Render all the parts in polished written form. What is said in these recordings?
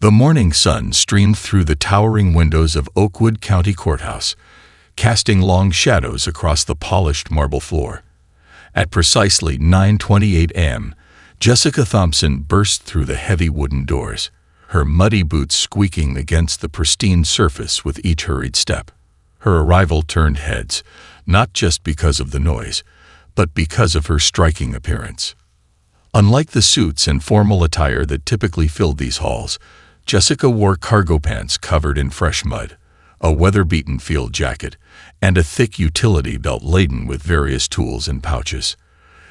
The morning sun streamed through the towering windows of Oakwood County Courthouse, casting long shadows across the polished marble floor. At precisely 9:28 a.m., Jessica Thompson burst through the heavy wooden doors, her muddy boots squeaking against the pristine surface with each hurried step. Her arrival turned heads, not just because of the noise, but because of her striking appearance. Unlike the suits and formal attire that typically filled these halls, Jessica wore cargo pants covered in fresh mud, a weather-beaten field jacket, and a thick utility belt laden with various tools and pouches.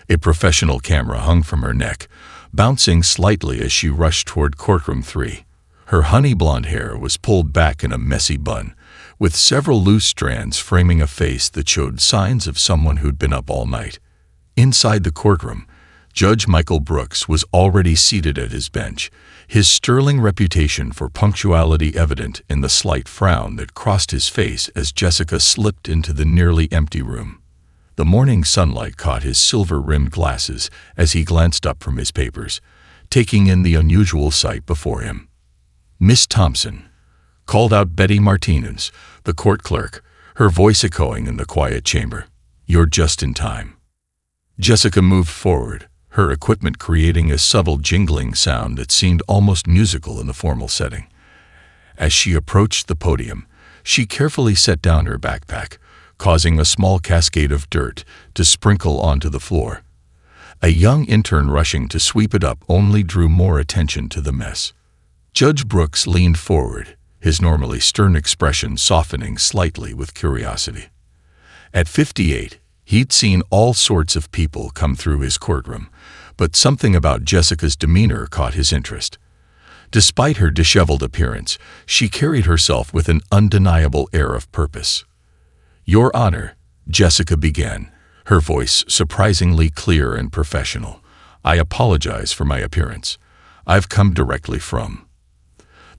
A professional camera hung from her neck, bouncing slightly as she rushed toward Courtroom 3. Her honey-blonde hair was pulled back in a messy bun, with several loose strands framing a face that showed signs of someone who'd been up all night. Inside the courtroom, Judge Michael Brooks was already seated at his bench, his sterling reputation for punctuality evident in the slight frown that crossed his face as Jessica slipped into the nearly empty room. The morning sunlight caught his silver-rimmed glasses as he glanced up from his papers, taking in the unusual sight before him. "Miss Thompson," called out Betty Martinez, the court clerk, her voice echoing in the quiet chamber. "You're just in time." Jessica moved forward, her equipment creating a subtle jingling sound that seemed almost musical in the formal setting. As she approached the podium, she carefully set down her backpack, causing a small cascade of dirt to sprinkle onto the floor. A young intern rushing to sweep it up only drew more attention to the mess. Judge Brooks leaned forward, his normally stern expression softening slightly with curiosity. At 58, he'd seen all sorts of people come through his courtroom, but something about Jessica's demeanor caught his interest. Despite her disheveled appearance, she carried herself with an undeniable air of purpose. "Your Honor," Jessica began, her voice surprisingly clear and professional, "I apologize for my appearance. I've come directly from—"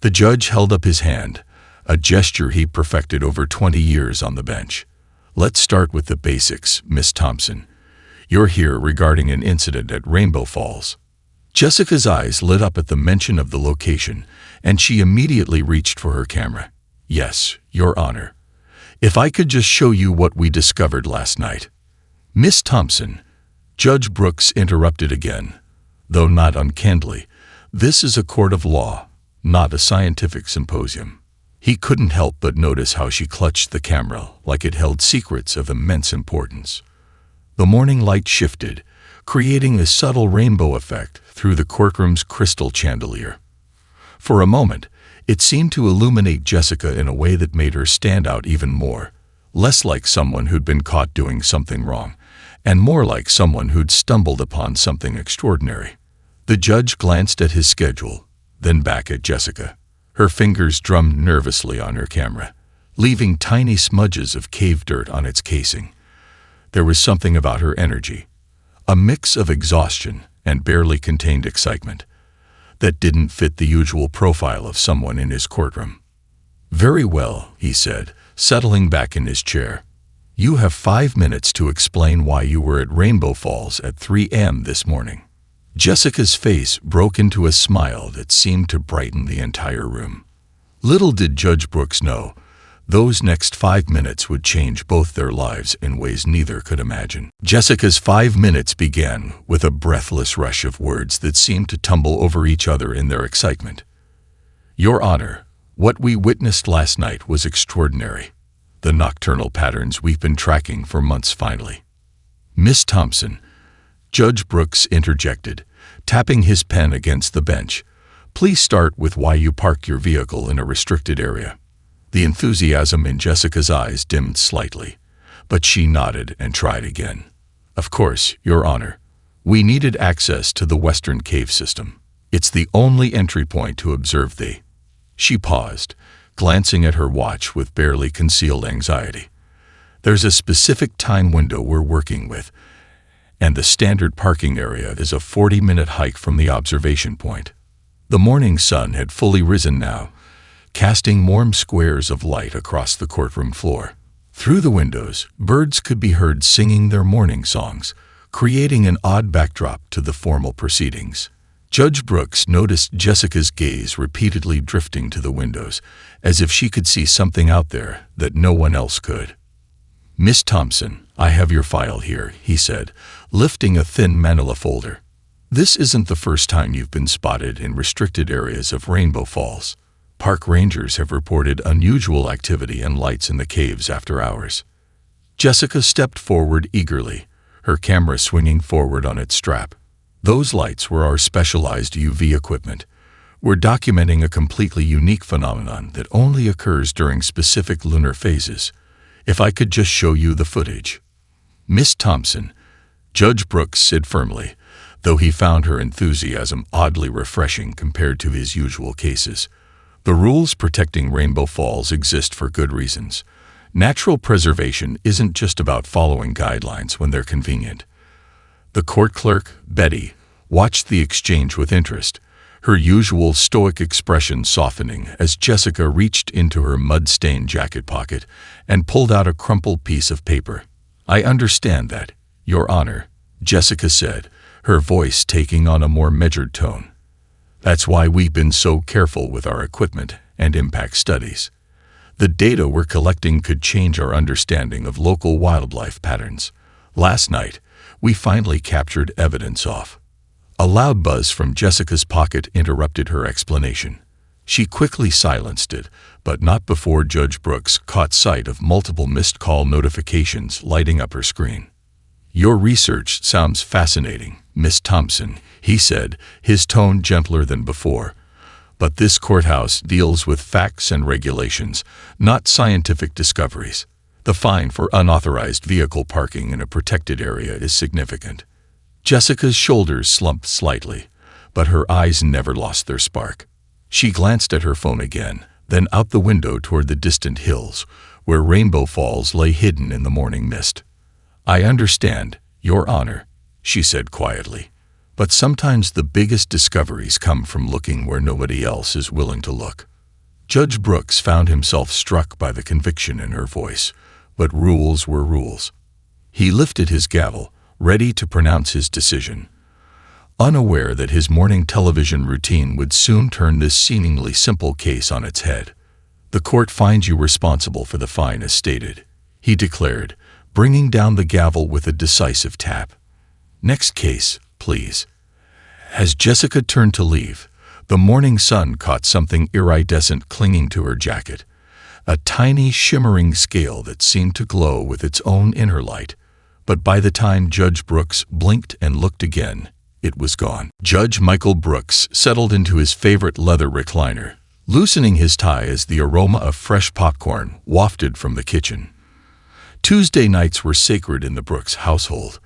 The judge held up his hand, a gesture he perfected over 20 years on the bench. "Let's start with the basics, Miss Thompson. You're here regarding an incident at Rainbow Falls." Jessica's eyes lit up at the mention of the location, and she immediately reached for her camera. "Yes, Your Honor. If I could just show you what we discovered last night." "Miss Thompson," Judge Brooks interrupted again, though not unkindly, "this is a court of law, not a scientific symposium." He couldn't help but notice how she clutched the camera like it held secrets of immense importance. The morning light shifted, creating a subtle rainbow effect through the courtroom's crystal chandelier. For a moment, it seemed to illuminate Jessica in a way that made her stand out even more, less like someone who'd been caught doing something wrong, and more like someone who'd stumbled upon something extraordinary. The judge glanced at his schedule, then back at Jessica. Her fingers drummed nervously on her camera, leaving tiny smudges of cave dirt on its casing. There was something about her energy, a mix of exhaustion and barely contained excitement, that didn't fit the usual profile of someone in his courtroom. "Very well," he said, settling back in his chair. "You have 5 minutes to explain why you were at Rainbow Falls at 3 a.m. this morning." Jessica's face broke into a smile that seemed to brighten the entire room. Little did Judge Brooks know, those next 5 minutes would change both their lives in ways neither could imagine. Jessica's 5 minutes began with a breathless rush of words that seemed to tumble over each other in their excitement. "Your Honor, what we witnessed last night was extraordinary. The nocturnal patterns we've been tracking for months finally." "Miss Thompson," Judge Brooks interjected, tapping his pen against the bench, "please start with why you parked your vehicle in a restricted area." The enthusiasm in Jessica's eyes dimmed slightly, but she nodded and tried again. "Of course, Your Honor. We needed access to the Western Cave System. It's the only entry point to observe the—" She paused, glancing at her watch with barely concealed anxiety. "There's a specific time window we're working with, and the standard parking area is a 40-minute hike from the observation point." The morning sun had fully risen now, casting warm squares of light across the courtroom floor. Through the windows, birds could be heard singing their morning songs, creating an odd backdrop to the formal proceedings. Judge Brooks noticed Jessica's gaze repeatedly drifting to the windows, as if she could see something out there that no one else could. "Miss Thompson, I have your file here," he said, lifting a thin manila folder. "This isn't the first time you've been spotted in restricted areas of Rainbow Falls. Park rangers have reported unusual activity and lights in the caves after hours." Jessica stepped forward eagerly, her camera swinging forward on its strap. "Those lights were our specialized UV equipment. We're documenting a completely unique phenomenon that only occurs during specific lunar phases. If I could just show you the footage." "Miss Thompson," Judge Brooks said firmly, though he found her enthusiasm oddly refreshing compared to his usual cases. "The rules protecting Rainbow Falls exist for good reasons. Natural preservation isn't just about following guidelines when they're convenient." The court clerk, Betty, watched the exchange with interest, her usual stoic expression softening as Jessica reached into her mud-stained jacket pocket and pulled out a crumpled piece of paper. "I understand that, Your Honor," Jessica said, her voice taking on a more measured tone. "That's why we've been so careful with our equipment and impact studies. The data we're collecting could change our understanding of local wildlife patterns. Last night, we finally captured evidence off." A loud buzz from Jessica's pocket interrupted her explanation. She quickly silenced it, but not before Judge Brooks caught sight of multiple missed call notifications lighting up her screen. "Your research sounds fascinating, Miss Thompson," he said, his tone gentler than before. "But this courthouse deals with facts and regulations, not scientific discoveries. The fine for unauthorized vehicle parking in a protected area is significant." Jessica's shoulders slumped slightly, but her eyes never lost their spark. She glanced at her phone again, then out the window toward the distant hills, where Rainbow Falls lay hidden in the morning mist. "I understand, Your Honor," she said quietly, "but sometimes the biggest discoveries come from looking where nobody else is willing to look." Judge Brooks found himself struck by the conviction in her voice, but rules were rules. He lifted his gavel, ready to pronounce his decision, unaware that his morning television routine would soon turn this seemingly simple case on its head. "The court finds you responsible for the fine as stated," he declared, bringing down the gavel with a decisive tap. "Next case, please." As Jessica turned to leave, the morning sun caught something iridescent clinging to her jacket, a tiny shimmering scale that seemed to glow with its own inner light. But by the time Judge Brooks blinked and looked again, it was gone. Judge Michael Brooks settled into his favorite leather recliner, loosening his tie as the aroma of fresh popcorn wafted from the kitchen. Tuesday nights were sacred in the Brooks household.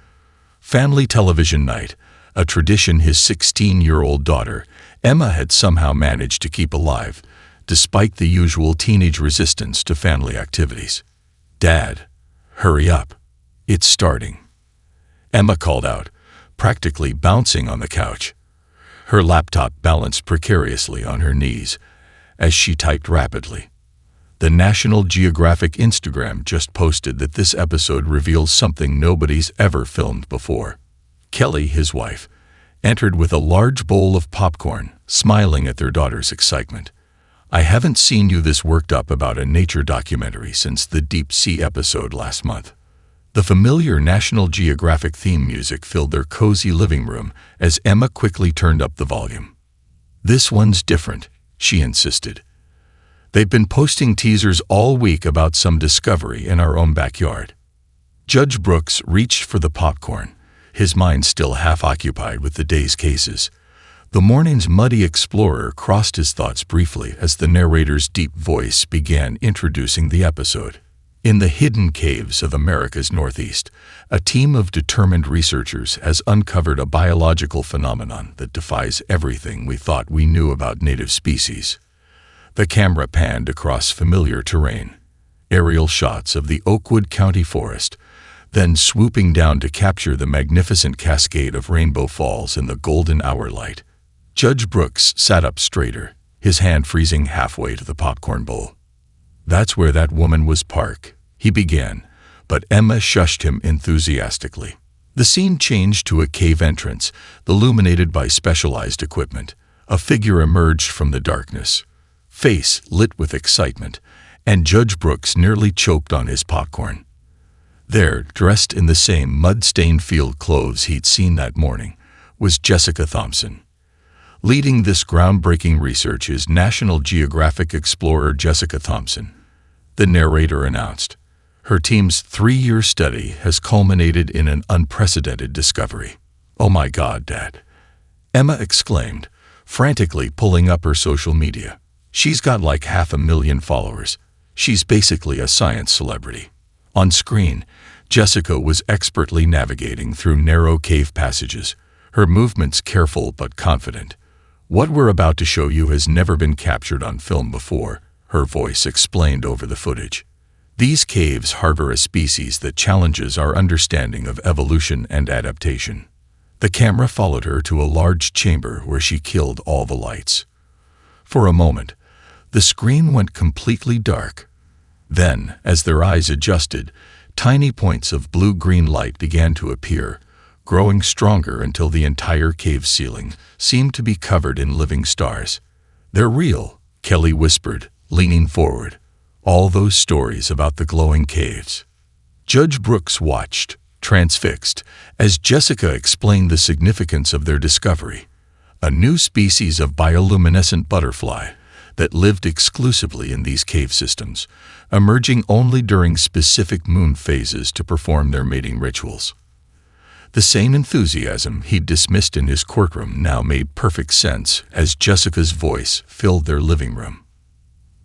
Family television night, a tradition his 16-year-old daughter, Emma, had somehow managed to keep alive, despite the usual teenage resistance to family activities. "Dad, hurry up. It's starting," Emma called out, practically bouncing on the couch. Her laptop balanced precariously on her knees as she typed rapidly. The National Geographic Instagram just posted that this episode reveals something nobody's ever filmed before. Kelly, his wife, entered with a large bowl of popcorn, smiling at their daughter's excitement. "I haven't seen you this worked up about a nature documentary since the Deep Sea episode last month." The familiar National Geographic theme music filled their cozy living room as Emma quickly turned up the volume. "This one's different," she insisted. "They've been posting teasers all week about some discovery in our own backyard." Judge Brooks reached for the popcorn, his mind still half occupied with the day's cases. The morning's muddy explorer crossed his thoughts briefly as the narrator's deep voice began introducing the episode. In the hidden caves of America's Northeast, a team of determined researchers has uncovered a biological phenomenon that defies everything we thought we knew about native species. The camera panned across familiar terrain, aerial shots of the Oakwood County forest, then swooping down to capture the magnificent cascade of Rainbow Falls in the golden hour light. Judge Brooks sat up straighter, his hand freezing halfway to the popcorn bowl. "That's where that woman was parked," he began, but Emma shushed him enthusiastically. The scene changed to a cave entrance, illuminated by specialized equipment. A figure emerged from the darkness, face lit with excitement, and Judge Brooks nearly choked on his popcorn. There, dressed in the same mud-stained field clothes he'd seen that morning, was Jessica Thompson. Leading this groundbreaking research is National Geographic explorer Jessica Thompson, the narrator announced. Her team's 3-year study has culminated in an unprecedented discovery. "Oh my God, Dad," Emma exclaimed, frantically pulling up her social media. "She's got like 500,000 followers. She's basically a science celebrity." On screen, Jessica was expertly navigating through narrow cave passages, her movements careful but confident. "What we're about to show you has never been captured on film before," her voice explained over the footage. "These caves harbor a species that challenges our understanding of evolution and adaptation." The camera followed her to a large chamber where she killed all the lights. For a moment, the screen went completely dark. Then, as their eyes adjusted, tiny points of blue-green light began to appear, growing stronger until the entire cave ceiling seemed to be covered in living stars. "They're real," Kelly whispered, leaning forward. "All those stories about the glowing caves." Judge Brooks watched, transfixed, as Jessica explained the significance of their discovery. A new species of bioluminescent butterfly that lived exclusively in these cave systems, emerging only during specific moon phases to perform their mating rituals. The same enthusiasm he'd dismissed in his courtroom now made perfect sense as Jessica's voice filled their living room.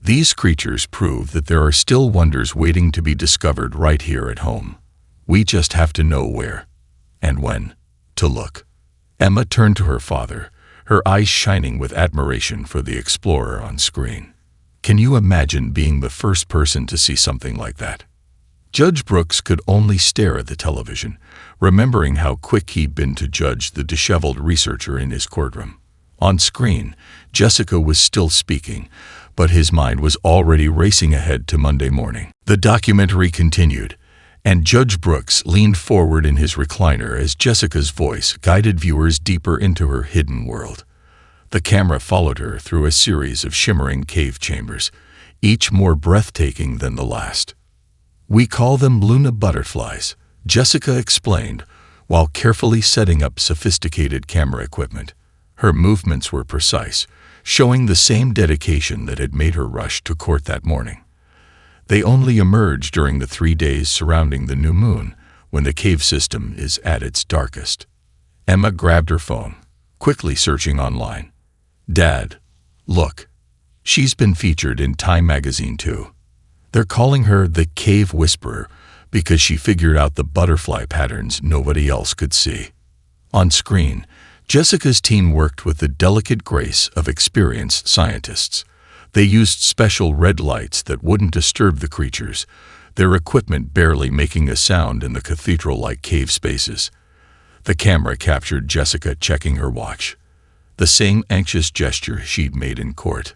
"These creatures prove that there are still wonders waiting to be discovered right here at home. We just have to know where and when to look." Emma turned to her father, her eyes shining with admiration for the explorer on screen. "Can you imagine being the first person to see something like that?" Judge Brooks could only stare at the television, remembering how quick he'd been to judge the disheveled researcher in his courtroom. On screen, Jessica was still speaking, but his mind was already racing ahead to Monday morning. The documentary continued, and Judge Brooks leaned forward in his recliner as Jessica's voice guided viewers deeper into her hidden world. The camera followed her through a series of shimmering cave chambers, each more breathtaking than the last. "We call them Luna butterflies," Jessica explained, while carefully setting up sophisticated camera equipment. Her movements were precise, showing the same dedication that had made her rush to court that morning. They only emerge during the 3 days surrounding the new moon, when the cave system is at its darkest. Emma grabbed her phone, quickly searching online. "Dad, look. She's been featured in Time magazine too. They're calling her the Cave Whisperer because she figured out the butterfly patterns nobody else could see." On screen, Jessica's team worked with the delicate grace of experienced scientists. They used special red lights that wouldn't disturb the creatures, their equipment barely making a sound in the cathedral-like cave spaces. The camera captured Jessica checking her watch, the same anxious gesture she'd made in court.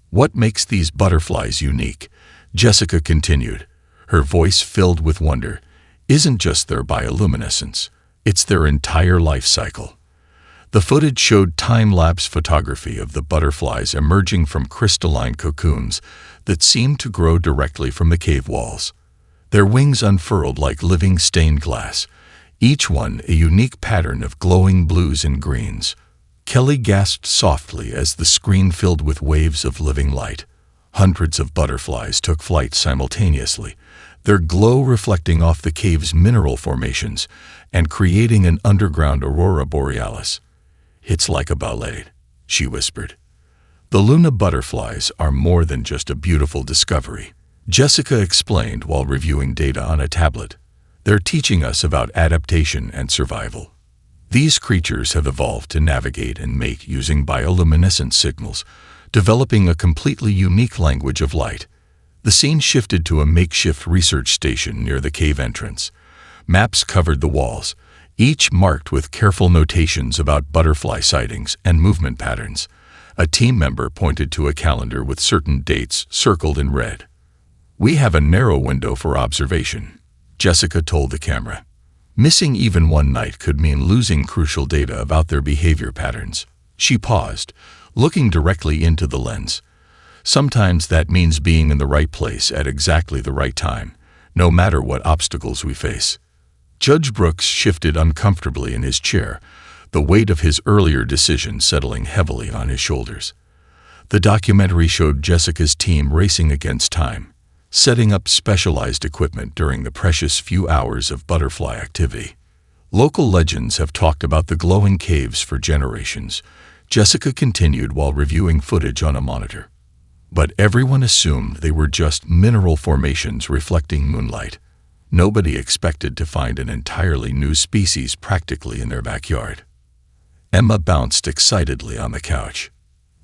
"What makes these butterflies unique," Jessica continued, her voice filled with wonder, "isn't just their bioluminescence, it's their entire life cycle." The footage showed time-lapse photography of the butterflies emerging from crystalline cocoons that seemed to grow directly from the cave walls. Their wings unfurled like living stained glass, each one a unique pattern of glowing blues and greens. Kelly gasped softly as the screen filled with waves of living light. Hundreds of butterflies took flight simultaneously, their glow reflecting off the cave's mineral formations and creating an underground aurora borealis. "It's like a ballet," she whispered. "The Luna butterflies are more than just a beautiful discovery," Jessica explained while reviewing data on a tablet. "They're teaching us about adaptation and survival. These creatures have evolved to navigate and mate using bioluminescent signals, developing a completely unique language of light." The scene shifted to a makeshift research station near the cave entrance. Maps covered the walls, each marked with careful notations about butterfly sightings and movement patterns. A team member pointed to a calendar with certain dates circled in red. "We have a narrow window for observation," Jessica told the camera. Missing even one night could mean losing crucial data about their behavior patterns. She paused, looking directly into the lens. Sometimes that means being in the right place at exactly the right time, no matter what obstacles we face. Judge Brooks shifted uncomfortably in his chair, the weight of his earlier decision settling heavily on his shoulders. The documentary showed Jessica's team racing against time, setting up specialized equipment during the precious few hours of butterfly activity. Local legends have talked about the glowing caves for generations, Jessica continued while reviewing footage on a monitor. But everyone assumed they were just mineral formations reflecting moonlight. Nobody expected to find an entirely new species practically in their backyard. Emma bounced excitedly on the couch.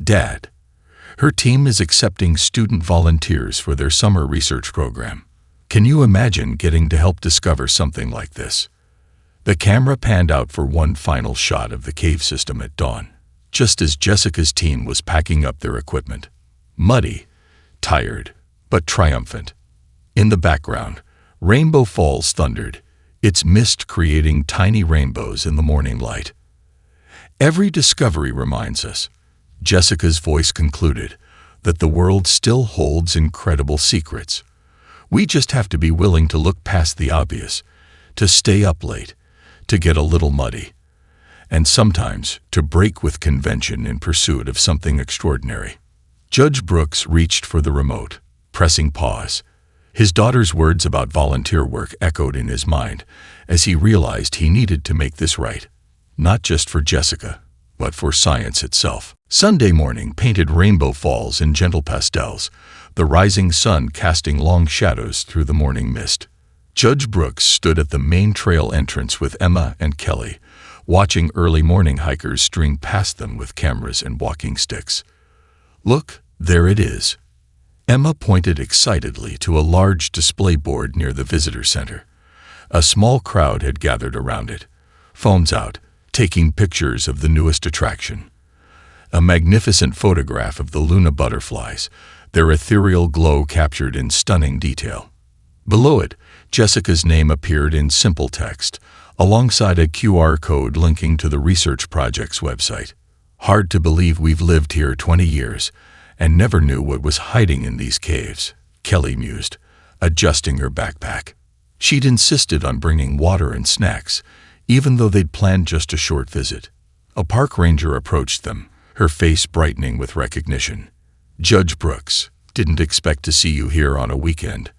"Dad, her team is accepting student volunteers for their summer research program. Can you imagine getting to help discover something like this?" The camera panned out for one final shot of the cave system at dawn, just as Jessica's team was packing up their equipment. Muddy, tired, but triumphant. In the background, Rainbow Falls thundered, its mist creating tiny rainbows in the morning light. "Every discovery reminds us," Jessica's voice concluded, "that the world still holds incredible secrets. We just have to be willing to look past the obvious, to stay up late, to get a little muddy, and sometimes to break with convention in pursuit of something extraordinary." Judge Brooks reached for the remote, pressing pause. His daughter's words about volunteer work echoed in his mind as he realized he needed to make this right, not just for Jessica, but for science itself. Sunday morning painted Rainbow Falls in gentle pastels, the rising sun casting long shadows through the morning mist. Judge Brooks stood at the main trail entrance with Emma and Kelly, watching early morning hikers stream past them with cameras and walking sticks. "Look, there it is." Emma pointed excitedly to a large display board near the visitor center. A small crowd had gathered around it, phones out, taking pictures of the newest attraction. A magnificent photograph of the Luna butterflies, their ethereal glow captured in stunning detail. Below it, Jessica's name appeared in simple text, alongside a QR code linking to the research project's website. "Hard to believe we've lived here 20 years and never knew what was hiding in these caves," Kelly mused, adjusting her backpack. She'd insisted on bringing water and snacks, even though they'd planned just a short visit. A park ranger approached them, her face brightening with recognition. "Judge Brooks, didn't expect to see you here on a weekend."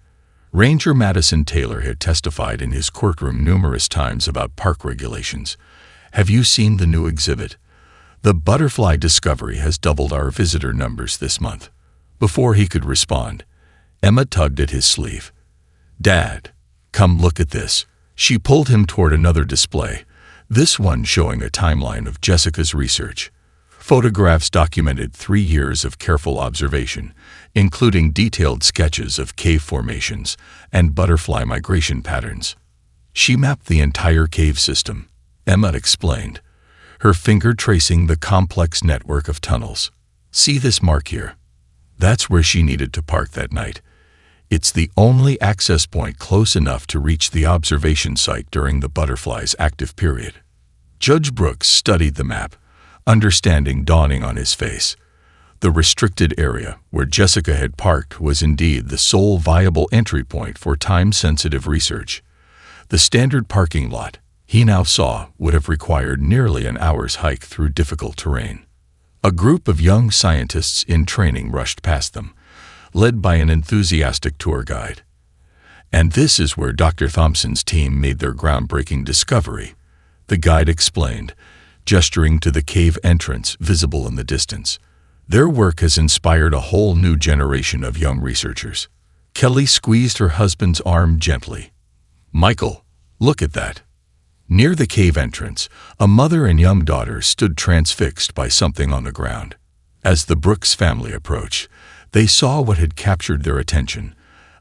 Ranger Madison Taylor had testified in his courtroom numerous times about park regulations. "Have you seen the new exhibit? The butterfly discovery has doubled our visitor numbers this month." Before he could respond, Emma tugged at his sleeve. "Dad, come look at this." She pulled him toward another display, this one showing a timeline of Jessica's research. Photographs documented 3 years of careful observation, including detailed sketches of cave formations and butterfly migration patterns. She mapped the entire cave system, Emma explained, her finger tracing the complex network of tunnels. "See this mark here? That's where she needed to park that night. It's the only access point close enough to reach the observation site during the butterfly's active period." Judge Brooks studied the map, understanding dawning on his face. The restricted area where Jessica had parked was indeed the sole viable entry point for time-sensitive research. The standard parking lot, he now saw, would have required nearly an hour's hike through difficult terrain. A group of young scientists in training rushed past them, led by an enthusiastic tour guide. "And this is where Dr. Thompson's team made their groundbreaking discovery," the guide explained, gesturing to the cave entrance visible in the distance. "Their work has inspired a whole new generation of young researchers." Kelly squeezed her husband's arm gently. "Michael, look at that." Near the cave entrance, a mother and young daughter stood transfixed by something on the ground. As the Brooks family approached, they saw what had captured their attention,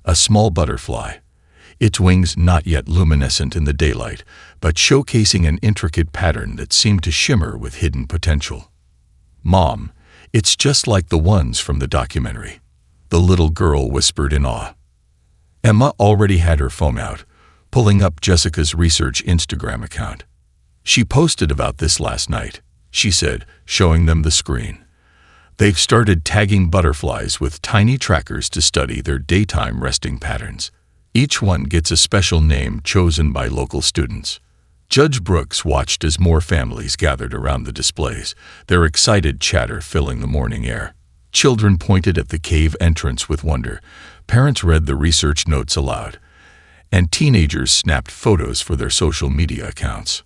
a small butterfly, its wings not yet luminescent in the daylight, but showcasing an intricate pattern that seemed to shimmer with hidden potential. "Mom, it's just like the ones from the documentary," the little girl whispered in awe. Emma already had her phone out, pulling up Jessica's research Instagram account. "She posted about this last night," she said, showing them the screen. "They've started tagging butterflies with tiny trackers to study their daytime resting patterns. Each one gets a special name chosen by local students." Judge Brooks watched as more families gathered around the displays, their excited chatter filling the morning air. Children pointed at the cave entrance with wonder, parents read the research notes aloud, and teenagers snapped photos for their social media accounts.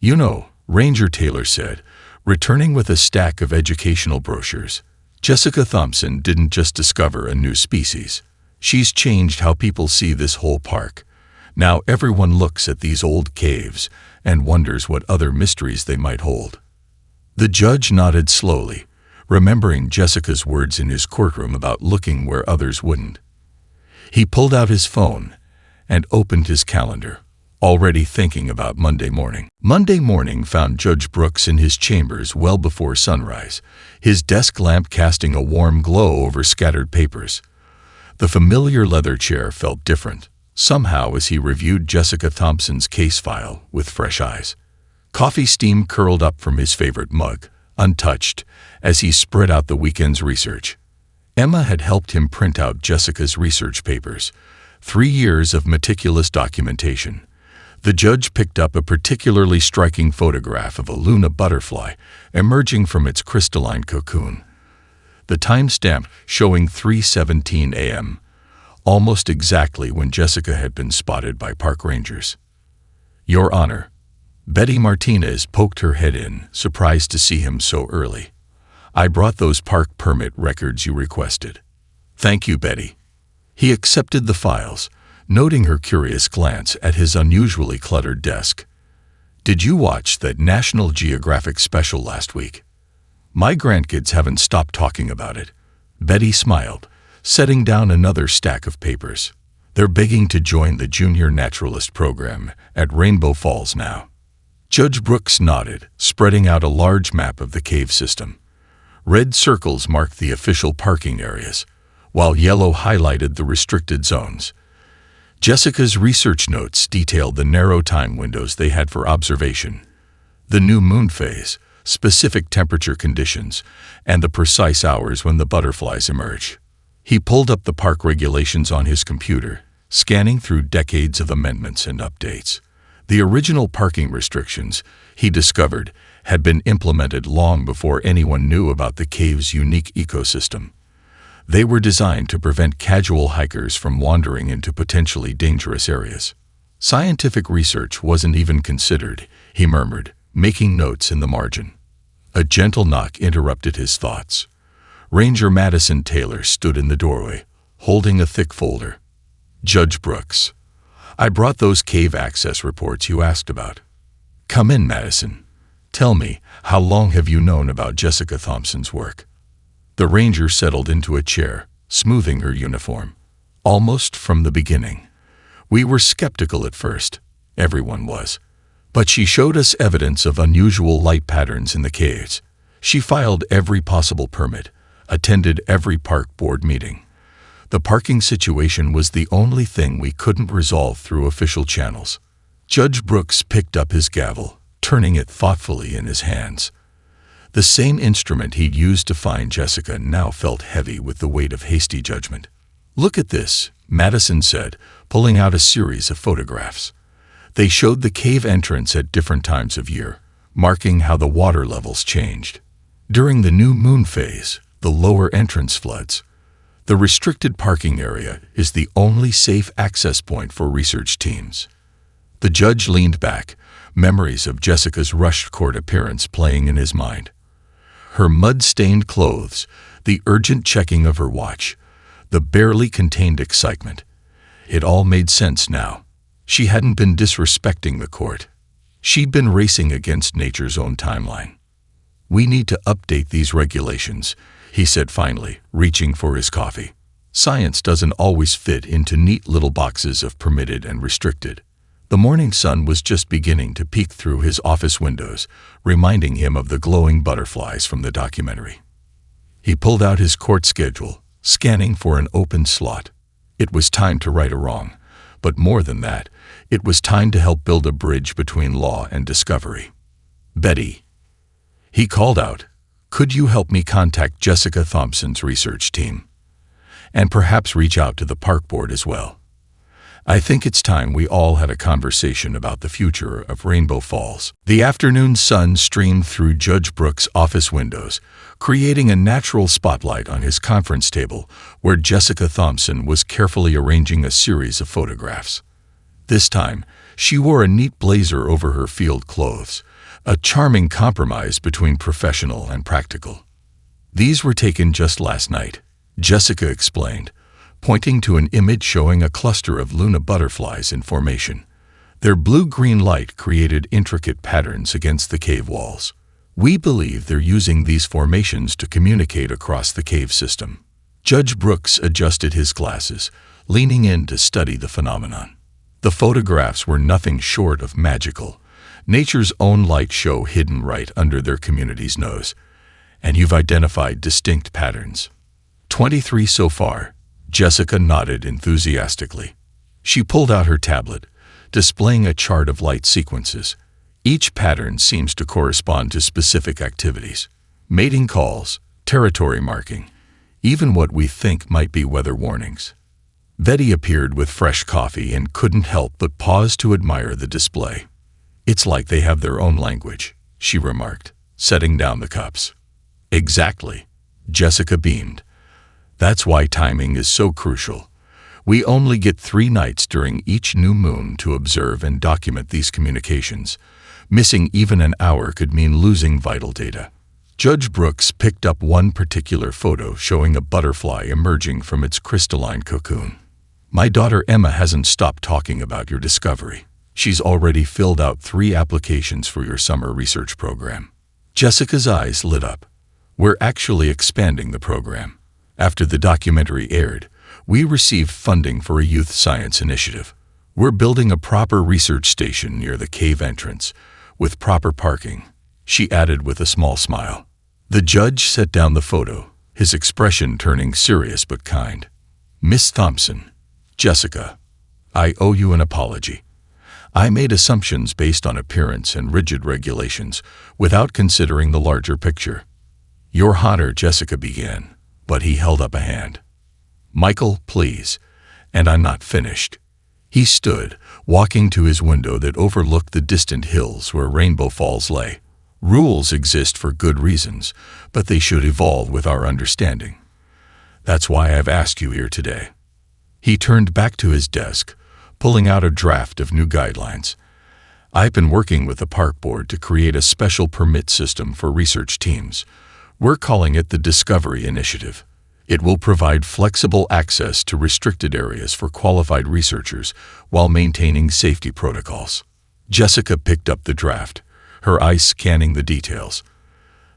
"You know," Ranger Taylor said, returning with a stack of educational brochures, "Jessica Thompson didn't just discover a new species. She's changed how people see this whole park. Now everyone looks at these old caves and wonders what other mysteries they might hold." The judge nodded slowly, remembering Jessica's words in his courtroom about looking where others wouldn't. He pulled out his phone and opened his calendar, already thinking about Monday morning. Monday morning found Judge Brooks in his chambers well before sunrise, his desk lamp casting a warm glow over scattered papers. The familiar leather chair felt different, somehow, as he reviewed Jessica Thompson's case file with fresh eyes. Coffee steam curled up from his favorite mug, untouched, as he spread out the weekend's research. Emma had helped him print out Jessica's research papers, 3 years of meticulous documentation. The judge picked up a particularly striking photograph of a Luna butterfly emerging from its crystalline cocoon. The timestamp showing 3:17 a.m., almost exactly when Jessica had been spotted by park rangers. "Your Honor." Betty Martinez poked her head in, surprised to see him so early. "I brought those park permit records you requested." "Thank you, Betty." He accepted the files, noting her curious glance at his unusually cluttered desk. "Did you watch that National Geographic special last week?" "My grandkids haven't stopped talking about it." Betty smiled, setting down another stack of papers. "They're begging to join the Junior Naturalist program at Rainbow Falls now." Judge Brooks nodded, spreading out a large map of the cave system. Red circles marked the official parking areas, while yellow highlighted the restricted zones. Jessica's research notes detailed the narrow time windows they had for observation, the new moon phase, specific temperature conditions, and the precise hours when the butterflies emerge. He pulled up the park regulations on his computer, scanning through decades of amendments and updates. The original parking restrictions, he discovered, had been implemented long before anyone knew about the cave's unique ecosystem. They were designed to prevent casual hikers from wandering into potentially dangerous areas. "Scientific research wasn't even considered," he murmured, making notes in the margin. A gentle knock interrupted his thoughts. Ranger Madison Taylor stood in the doorway, holding a thick folder. "Judge Brooks, I brought those cave access reports you asked about." "Come in, Madison. Tell me, how long have you known about Jessica Thompson's work?" The ranger settled into a chair, smoothing her uniform. "Almost from the beginning. We were skeptical at first. Everyone was. But she showed us evidence of unusual light patterns in the caves. She filed every possible permit, attended every park board meeting. The parking situation was the only thing we couldn't resolve through official channels." Judge Brooks picked up his gavel, turning it thoughtfully in his hands. The same instrument he'd used to find Jessica now felt heavy with the weight of hasty judgment. "Look at this," Madison said, pulling out a series of photographs. They showed the cave entrance at different times of year, marking how the water levels changed. During the new moon phase, the lower entrance floods. The restricted parking area is the only safe access point for research teams. The judge leaned back, memories of Jessica's rushed court appearance playing in his mind. Her mud-stained clothes, the urgent checking of her watch, the barely contained excitement. It all made sense now. She hadn't been disrespecting the court. She'd been racing against nature's own timeline. "We need to update these regulations," he said finally, reaching for his coffee. "Science doesn't always fit into neat little boxes of permitted and restricted." The morning sun was just beginning to peek through his office windows, reminding him of the glowing butterflies from the documentary. He pulled out his court schedule, scanning for an open slot. It was time to right a wrong, But more than that, it was time to help build a bridge between law and discovery. "Betty," he called out, "could you help me contact Jessica Thompson's research team? And perhaps reach out to the park board as well. I think it's time we all had a conversation about the future of Rainbow Falls." The afternoon sun streamed through Judge Brooks' office windows, creating a natural spotlight on his conference table where Jessica Thompson was carefully arranging a series of photographs. This time, she wore a neat blazer over her field clothes, a charming compromise between professional and practical. "These were taken just last night," Jessica explained, pointing to an image showing a cluster of Luna butterflies in formation. Their blue-green light created intricate patterns against the cave walls. "We believe they're using these formations to communicate across the cave system." Judge Brooks adjusted his glasses, leaning in to study the phenomenon. The photographs were nothing short of magical, nature's own light show hidden right under their community's nose. "And you've identified distinct patterns." 23 so far, Jessica nodded enthusiastically. She pulled out her tablet, displaying a chart of light sequences. Each pattern seems to correspond to specific activities: mating calls, territory marking, even what we think might be weather warnings. Betty appeared with fresh coffee and couldn't help but pause to admire the display. "It's like they have their own language," she remarked, setting down the cups. "Exactly," Jessica beamed. "That's why timing is so crucial. We only get 3 nights during each new moon to observe and document these communications. Missing even an hour could mean losing vital data." Judge Brooks picked up one particular photo showing a butterfly emerging from its crystalline cocoon. "My daughter Emma hasn't stopped talking about your discovery. She's already filled out 3 applications for your summer research program." Jessica's eyes lit up. "We're actually expanding the program. After the documentary aired, we received funding for a youth science initiative. We're building a proper research station near the cave entrance, with proper parking," she added with a small smile. The judge set down the photo, his expression turning serious but kind. "Miss Thompson, Jessica, I owe you an apology. I made assumptions based on appearance and rigid regulations, without considering the larger picture." "Your Honor," Jessica began, but he held up a hand. "Michael, please, and I'm not finished." He stood, walking to his window that overlooked the distant hills where Rainbow Falls lay. "Rules exist for good reasons, but they should evolve with our understanding. That's why I've asked you here today." He turned back to his desk, pulling out a draft of new guidelines. "I've been working with the park board to create a special permit system for research teams. We're calling it the Discovery Initiative. It will provide flexible access to restricted areas for qualified researchers while maintaining safety protocols." Jessica picked up the draft, her eyes scanning the details.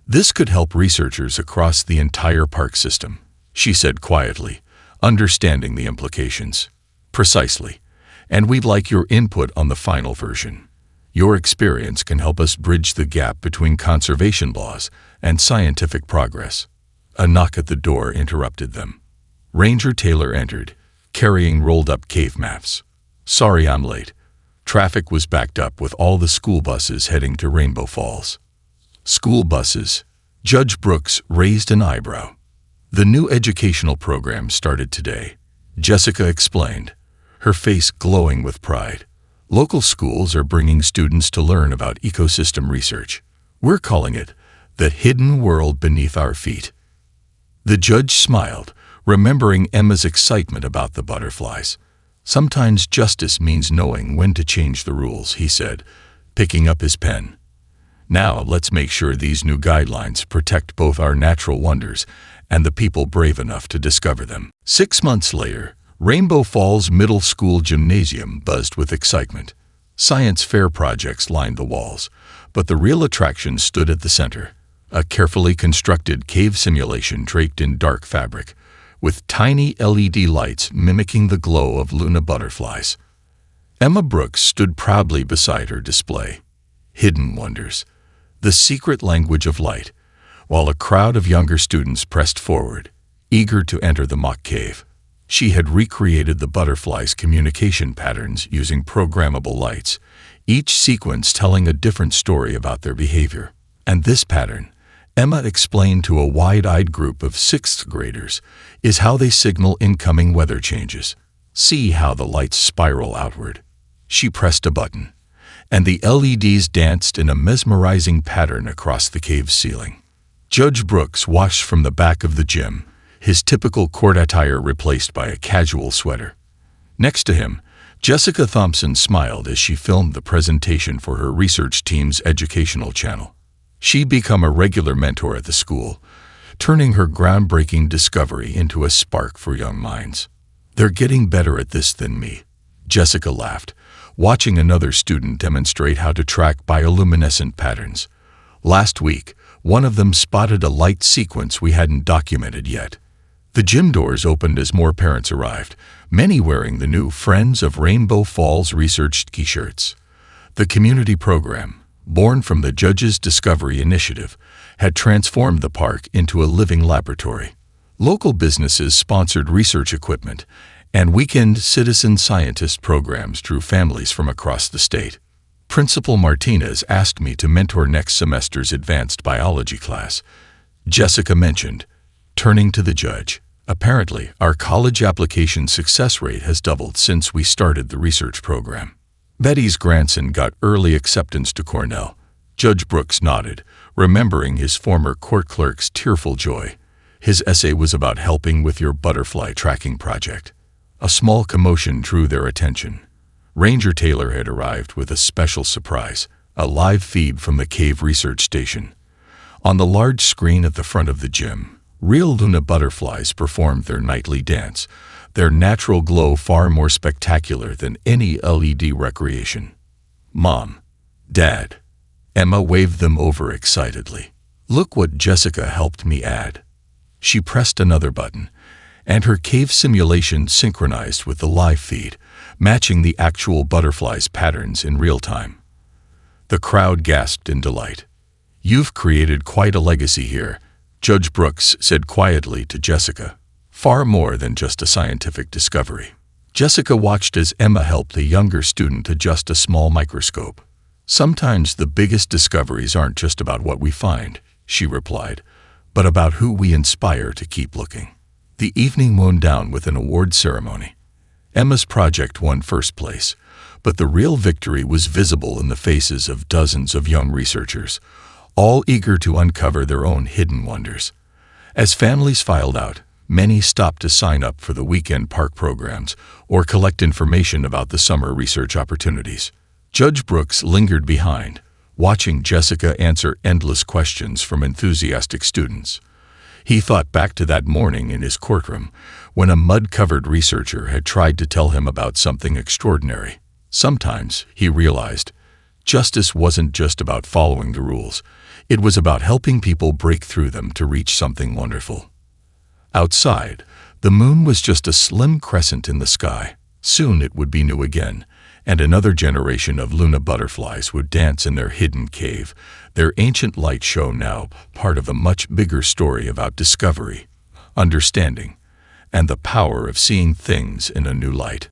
"This could help researchers across the entire park system," she said quietly, understanding the implications. "Precisely. And we'd like your input on the final version. Your experience can help us bridge the gap between conservation laws and scientific progress." A knock at the door interrupted them. Ranger Taylor entered, carrying rolled-up cave maps. "Sorry I'm late. Traffic was backed up with all the school buses heading to Rainbow Falls." "School buses?" Judge Brooks raised an eyebrow. "The new educational program started today," Jessica explained, her face glowing with pride. "Local schools are bringing students to learn about ecosystem research. We're calling it the hidden world beneath our feet." The judge smiled, remembering Emma's excitement about the butterflies. "Sometimes justice means knowing when to change the rules," he said, picking up his pen. "Now let's make sure these new guidelines protect both our natural wonders and the people brave enough to discover them." 6 months later, Rainbow Falls Middle School Gymnasium buzzed with excitement. Science fair projects lined the walls, but the real attraction stood at the center, a carefully constructed cave simulation draped in dark fabric, with tiny LED lights mimicking the glow of Luna butterflies. Emma Brooks stood proudly beside her display. Hidden Wonders, the secret language of light, while a crowd of younger students pressed forward, eager to enter the mock cave. She had recreated the butterfly's communication patterns using programmable lights, each sequence telling a different story about their behavior. And this pattern, Emma explained to a wide-eyed group of sixth graders, is how they signal incoming weather changes. See how the lights spiral outward. She pressed a button, and the LEDs danced in a mesmerizing pattern across the cave's ceiling. Judge Brooks watched from the back of the gym, his typical court attire replaced by a casual sweater. Next to him, Jessica Thompson smiled as she filmed the presentation for her research team's educational channel. She'd become a regular mentor at the school, turning her groundbreaking discovery into a spark for young minds. "They're getting better at this than me," Jessica laughed, watching another student demonstrate how to track bioluminescent patterns. "Last week, one of them spotted a light sequence we hadn't documented yet." The gym doors opened as more parents arrived, many wearing the new Friends of Rainbow Falls research t-shirts. The community program, born from the Judge's Discovery Initiative, had transformed the park into a living laboratory. Local businesses sponsored research equipment, and weekend citizen scientist programs drew families from across the state. Principal Martinez asked me to mentor next semester's advanced biology class, Jessica mentioned, turning to the judge. "Apparently, our college application success rate has doubled since we started the research program." Betty's grandson got early acceptance to Cornell. Judge Brooks nodded, remembering his former court clerk's tearful joy. His essay was about helping with your butterfly tracking project. A small commotion drew their attention. Ranger Taylor had arrived with a special surprise, a live feed from the cave research station. On the large screen at the front of the gym, real Luna butterflies performed their nightly dance, their natural glow far more spectacular than any LED recreation. "Mom, Dad," Emma waved them over excitedly. "Look what Jessica helped me add." She pressed another button, and her cave simulation synchronized with the live feed, matching the actual butterfly's patterns in real time. The crowd gasped in delight. "You've created quite a legacy here," Judge Brooks said quietly to Jessica. "Far more than just a scientific discovery." Jessica watched as Emma helped a younger student adjust a small microscope. "Sometimes the biggest discoveries aren't just about what we find," she replied, "but about who we inspire to keep looking." The evening wound down with an award ceremony. Emma's project won first place, but the real victory was visible in the faces of dozens of young researchers, all eager to uncover their own hidden wonders. As families filed out, many stopped to sign up for the weekend park programs or collect information about the summer research opportunities. Judge Brooks lingered behind, watching Jessica answer endless questions from enthusiastic students. He thought back to that morning in his courtroom when a mud-covered researcher had tried to tell him about something extraordinary. Sometimes, he realized, justice wasn't just about following the rules. It was about helping people break through them to reach something wonderful. Outside, the moon was just a slim crescent in the sky. Soon it would be new again, and another generation of Luna butterflies would dance in their hidden cave, their ancient light show now part of a much bigger story about discovery, understanding, and the power of seeing things in a new light.